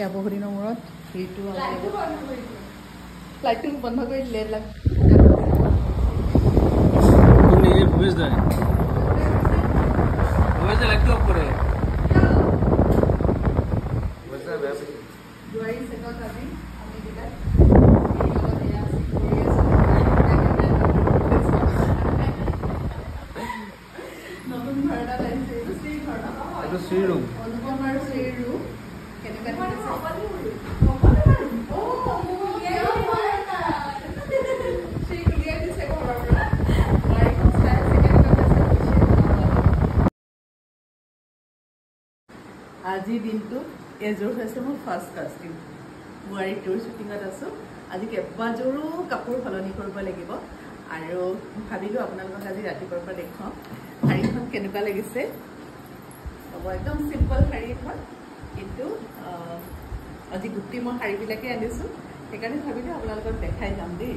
এয়া বহু দিনৰ মূৰত এইটো লাইটটো বন্ধ কৰি দিলে এইবিলাক আজি দিনটো এযোৰ হৈছে মোৰ ফাৰ্ষ্ট কাষ্টিং বোৱাৰী টুৰ শ্বুটিঙত আছোঁ আজি কেইবাযোৰো কাপোৰ সলনি কৰিব লাগিব আৰু ভাবিলোঁ আপোনালোকক আজি ৰাতিপুৱাৰ পৰা দেখুৱাম শাড়ীখন কেনেকুৱা লাগিছে হ'ব একদম চিম্পল শাড়ী এখন কিন্তু আজি গোটেই মই শাড়ীবিলাকে আনিছোঁ সেইকাৰণে ভাবিলোঁ আপোনালোকক দেখাই যাম দেই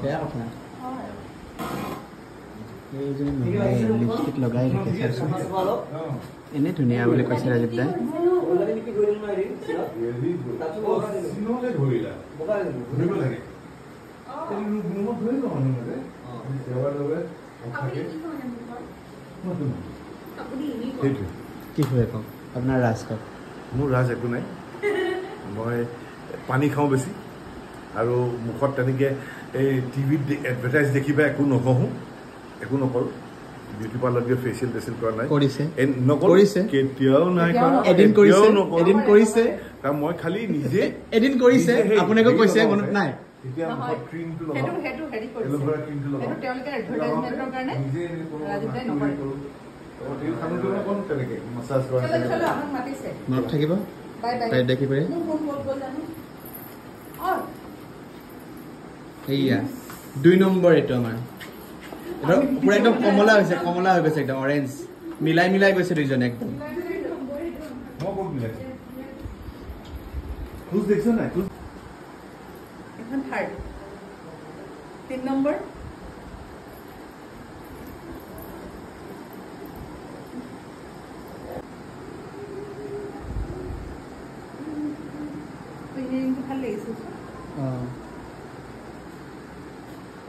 বেয়া কথা লিপষ্টিক লগাই থাকে এনে ধুনীয়া বুলি কৈছে ৰাজীৱ দাই কি হয় কওক আপোনাৰ ৰাজ কওক মোৰ ৰাজ একো নাই মই পানী খাওঁ বেছি আৰু মুখত তেনেকৈ এই টিভিত এডভাৰটাইজ দেখিবা একো নকওঁ একো নকৰোঁ বিউটি পাৰ্লাৰ গৈ ফেচিয়েল টেচিয়েল কৰা নাই কৰিছে কেতিয়াও নাই কৰা এদিন কৰিছে কাৰণ মই খালি নিজে এদিন কৰিছে আপোনাকো কৈছে মনত নাই তেতিয়া মুখত ক্ৰীমটো লগাওঁ এল'ভেৰা ক্ৰীমটো লগাওঁ তেনেকৈ মাছাজ কৰা মনত থাকিব দেখি পাৰি এইয়া 2 নম্বৰ এইটো আমাৰ পুৰা একদম কমলা হৈ গৈছে একদম অৰেঞ্জ মিলাই গৈছে দুইজনে একদম এখন থাৰ্ড 3 নম্বৰ ভাল লাগিছে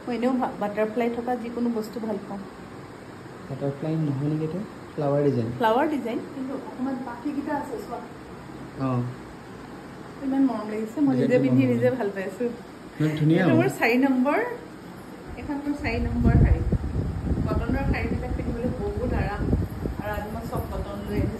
মই এনেও বাটাৰফ্লাই থকা যিকোনো বস্তু ভাল পাওঁ বাটাৰফ্লাই নহয় নেকি এইটো ফ্লাৱাৰ ডিজাইন কিন্তু অকণমান বাকীকেইটা আছে চোৱা ইমান মৰম লাগিছে মই নিজে পিন্ধি নিজে ভাল পাইছোঁ ধুনীয়া মোৰ 4 নম্বৰ এখন মোৰ 4 নম্বৰ শাড়ী কটনৰ শাড়ীবিলাক পিন্ধিবলৈ বহুত আৰাম আৰু আজি মই চব কটন লৈ আহিছোঁ